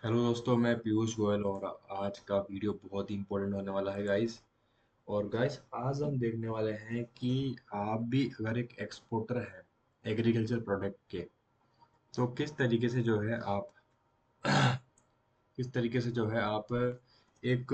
Hello दोस्तों, मैं पीयूष गोयल और आज का वीडियो बहुत ही इंपॉर्टेंट होने वाला है गाइस। और गाइस आज हम देखने वाले हैं कि आप भी अगर एक एक्सपोर्टर हैं एग्रीकल्चर प्रोडक्ट के, तो किस तरीके से जो है आप किस तरीके से जो है आप एक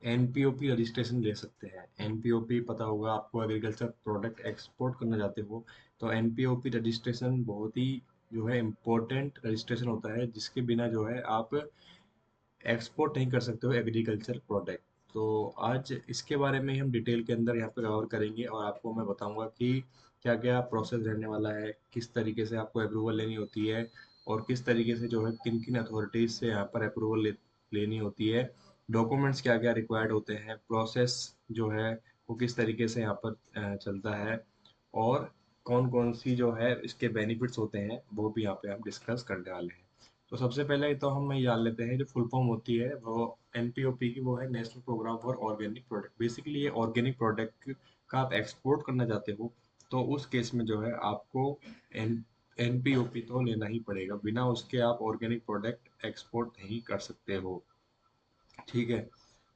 एनपीओपी रजिस्ट्रेशन ले सकते हैं। एनपीओपी पता होगा आपको, एग्रीकल्चर प्रोडक्ट एक्सपोर्ट करना चाहते हो तो एनपीओपी रजिस्ट्रेशन बहुत ही जो है इम्पोर्टेंट रजिस्ट्रेशन होता है, जिसके बिना जो है आप एक्सपोर्ट नहीं कर सकते हो एग्रीकल्चर प्रोडक्ट। तो आज इसके बारे में ही हम डिटेल के अंदर यहाँ पे कवर करेंगे और आपको मैं बताऊंगा कि क्या क्या प्रोसेस रहने वाला है, किस तरीके से आपको अप्रूवल लेनी होती है और किस तरीके से जो है किन किन अथॉरिटीज से यहाँ पर अप्रूवल लेनी होती है, डॉक्यूमेंट्स क्या क्या रिक्वायर्ड होते हैं, प्रोसेस जो है वो किस तरीके से यहाँ पर चलता है, और कौन कौन सी जो है इसके बेनिफिट्स होते हैं वो भी यहाँ पे हम डिस्कस करने वाले हैं। तो सबसे पहले तो हम ये जान लेते हैं, जो फुल फॉर्म होती है वो एनपीओपी की, वो है national program for organic product. Basically ये ऑर्गेनिक प्रोडक्ट का आप एक्सपोर्ट करना चाहते हो तो उस केस में जो है आपको एन एनपीओपी तो लेना ही पड़ेगा, बिना उसके आप ऑर्गेनिक प्रोडक्ट एक्सपोर्ट नहीं कर सकते हो। ठीक है।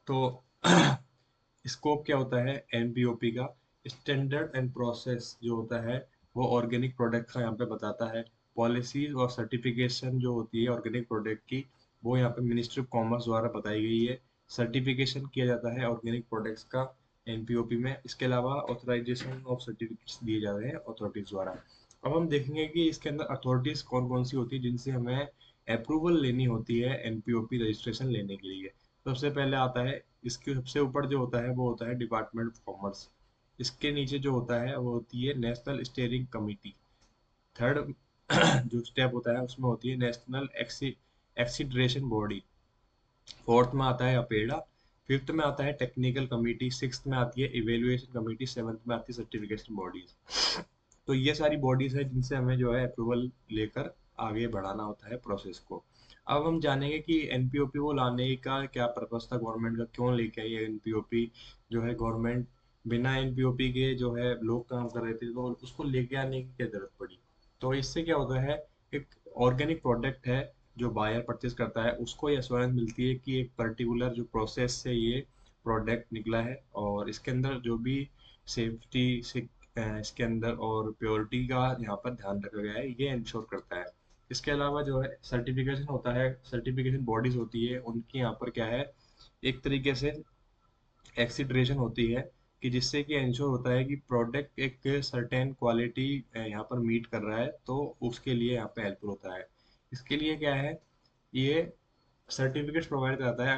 तो स्कोप क्या होता है एनपीओपी का? स्टैंडर्ड एंड प्रोसेस जो होता है वो ऑर्गेनिक प्रोडक्ट का यहाँ पे बताता है। पॉलिसीज और सर्टिफिकेशन जो होती है ऑर्गेनिक प्रोडक्ट की, वो यहाँ पे मिनिस्ट्री ऑफ कॉमर्स द्वारा बताई गई है। सर्टिफिकेशन किया जाता है ऑर्गेनिक प्रोडक्ट्स का एनपीओपी में। इसके अलावा ऑथराइजेशन ऑफ सर्टिफिकेट्स दिए जा रहे हैं अथॉरिटीज द्वारा। अब हम देखेंगे कि इसके अंदर अथॉरिटीज कौन कौन सी होती है जिनसे हमें अप्रूवल लेनी होती है एनपीओपी रजिस्ट्रेशन लेने के लिए। सबसे पहले आता है, इसके सबसे ऊपर जो होता है वो होता है डिपार्टमेंट ऑफ कॉमर्स। इसके नीचे जो होता है वो होती है नेशनल स्टीयरिंग कमिटी। थर्ड जो स्टेप होता है उसमें होती है नेशनल एक्सीडरेशन बॉडी। फोर्थ में आता है अपेडा। फिफ्थ में आता है टेक्निकल कमिटी। सिक्स्थ में आती है इवेलुएशन कमिटी। सेवन्थ में आती है सर्टिफिकेशन बॉडीज। तो ये सारी बॉडीज है जिनसे हमें जो है अप्रूवल लेकर आगे बढ़ाना होता है प्रोसेस को। अब हम जानेंगे कि एनपीओपी वो लाने का क्या पर्पस था गवर्नमेंट का, क्यों लेके आई एनपीओपी जो है गवर्नमेंट। बिना एनपीओपी के जो है लोग काम कर रहे थे तो उसको लेके आने की क्या जरूरत पड़ी। तो इससे क्या होता है, एक ऑर्गेनिक प्रोडक्ट है जो बायर परचेज करता है उसको ये एश्योरेंस मिलती है कि एक पर्टिकुलर जो प्रोसेस से ये प्रोडक्ट निकला है और इसके अंदर जो भी सेफ्टी से इसके अंदर और प्योरिटी का यहाँ पर ध्यान रखा गया है, ये इंश्योर करता है। इसके अलावा जो है सर्टिफिकेशन होता है, सर्टिफिकेशन बॉडीज होती है उनकी यहाँ पर क्या है, एक तरीके से एक्सीडरेशन होती है कि जिससे कि इंश्योर होता है कि प्रोडक्ट एक सर्टेन क्वालिटी यहाँ पर मीट कर रहा है, तो उसके लिए यहाँ पे हेल्पफुल होता है। इसके लिए क्या है, ये सर्टिफिकेट्स प्रोवाइड कराता है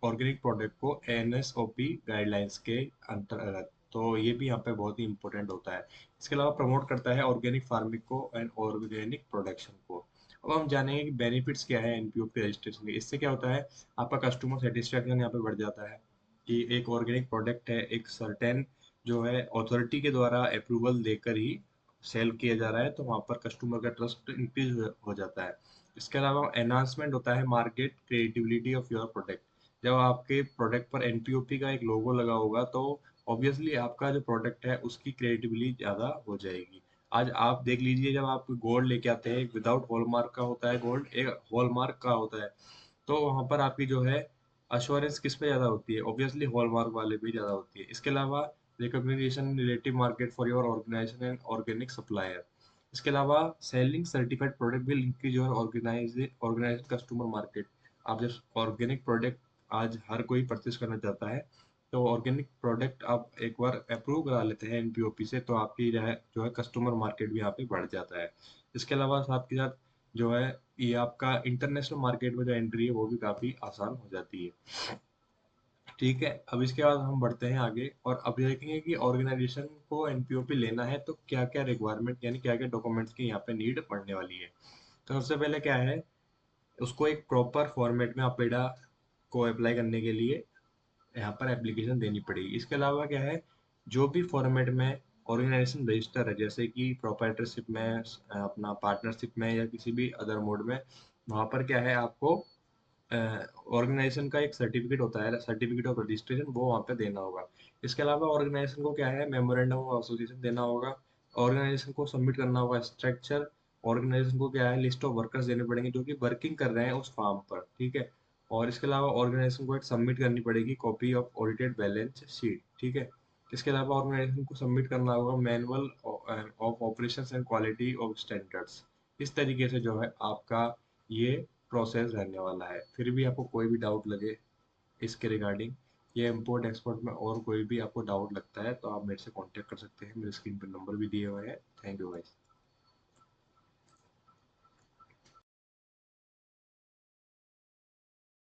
ऑर्गेनिक प्रोडक्ट को एनएसओपी गाइडलाइंस के अंतर्गत। तो ये भी यहाँ पे बहुत ही इंपॉर्टेंट होता है। इसके अलावा प्रमोट करता है ऑर्गेनिक फार्मिंग को एंड ऑर्गेनिक प्रोडक्शन को। अब हम जानेंगे कि बेनिफिट्स क्या है एनपीओपी रजिस्ट्रेशन के। इससे क्या होता है, आपका कस्टमर सेटिस्फेक्शन यहाँ पे बढ़ जाता है कि एक ऑर्गेनिक प्रोडक्ट है, एक सर्टेन जो है अथॉरिटी के द्वारा अप्रूवल देकर ही सेल किया जा रहा है, तो वहाँ पर कस्टमर का ट्रस्ट इंक्रीज हो जाता है। इसके अलावा एनहांसमेंट होता है market creativity of your product. जब आपके प्रोडक्ट पर एनपीओपी का एक लोगो लगा होगा तो ऑब्वियसली आपका जो प्रोडक्ट है उसकी क्रिएटिविटी ज़्यादा हो जाएगी। आज आप देख लीजिए, जब आप गोल्ड लेके आते हैं, एक विदाउट हॉलमार्क का होता है गोल्ड, एक हॉलमार्क का होता है, तो वहाँ पर आपकी जो है अश्योरेंस किस पे ज़्यादा होती है, ऑब्वियसली हॉलमार्क वाले पे ज़्यादा होती है। इसके अलावा recognition relative market for your organization and organic supplier. इसके अलावा selling certified product will increase your organize customer market. आप जब ऑर्गेनिक प्रोडक्ट आज हर कोई परचेज करना चाहता है, तो ऑर्गेनिक प्रोडक्ट आप एक बार अप्रूव करा लेते हैं एनपीओपी से, तो आपकी जो है कस्टमर मार्केट भी यहाँ पे बढ़ जाता है। इसके अलावा साथ के साथ जो है ये आपका इंटरनेशनल मार्केट में जो एंट्री है वो भी काफ़ी आसान हो जाती है। ठीक है। अब इसके बाद हम बढ़ते हैं आगे और अब देखेंगे कि ऑर्गेनाइजेशन को एनपीओपी लेना है तो क्या क्या रिक्वायरमेंट यानी क्या क्या डॉक्यूमेंट्स की यहाँ पे नीड पड़ने वाली है। तो सबसे पहले क्या है, उसको एक प्रॉपर फॉर्मेट में अपेडा को अप्लाई करने के लिए यहाँ पर एप्लीकेशन देनी पड़ेगी। इसके अलावा क्या है, जो भी फॉर्मेट में ऑर्गेनाइजेशन रजिस्टर है, जैसे कि प्रोप्राइटरशिप में, अपना पार्टनरशिप में या किसी भी अदर मोड में, वहाँ पर क्या है आपको ऑर्गेनाइजेशन का एक सर्टिफिकेट होता है, सर्टिफिकेट ऑफ रजिस्ट्रेशन, वो वहाँ पे देना होगा। इसके अलावा ऑर्गेनाइजेशन को क्या है, मेमोरेंडम ऑफ एसोसिएशन देना होगा। ऑर्गेनाइजेशन को सबमिट करना होगा स्ट्रक्चर ऑर्गेनाइजेशन को क्या है, लिस्ट ऑफ वर्कर्स देने पड़ेंगे जो कि वर्किंग कर रहे हैं उस फार्म पर, ठीक है। और इसके अलावा ऑर्गेनाइजेशन को एक सबमिट करनी पड़ेगी copy of audited balance sheet, ठीक है। इसके अलावा ऑर्गेनाइजेशन को सबमिट करना होगा manual of operations and quality of standards. इस तरीके से जो है आपका ये प्रोसेस रहने वाला है। फिर भी आपको कोई भी डाउट लगे इसके रिगार्डिंग, ये इम्पोर्ट एक्सपोर्ट में और कोई भी आपको डाउट लगता है तो आप मेरे से कांटेक्ट कर सकते हैं, मेरे स्क्रीन पर नंबर भी दिए हुए हैं। Thank you guys.